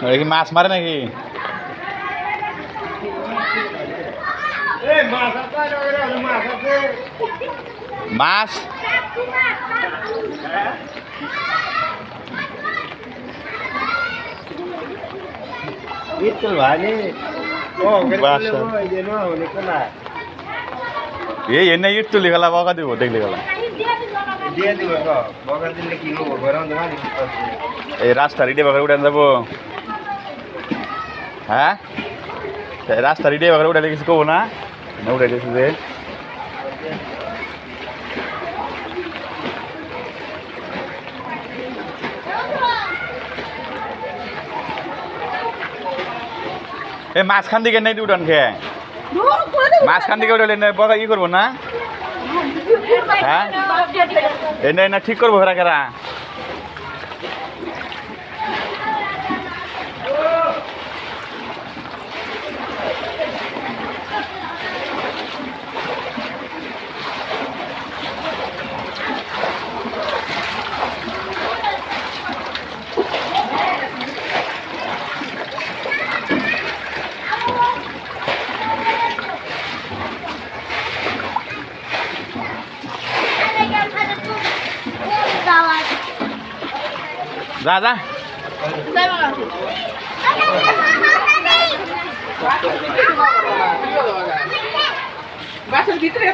ওই কি মাছ মারে নাকি? মাছ itu bani oh এই এনে ইট তুলি গেলা বকা দিব দেখলি গেলা dia juga kok baka দিলে কি হবো গরম দেওয়া এই রাস্তা রেডি বাগারে উড়ান যাবো হ্যাঁ রাস্তা রেডি বাগারে উড়ালে কিছু কব না উড়াই দিয়েছি যে এই মাঝখান দিকে নেই উড়ান খেয়ে মাঝখান দিকে উঠালে বকা ই করবো না হ্যাঁ এনে না ঠিক করবো কেরা কেরা যা যা বাসার ভিতরে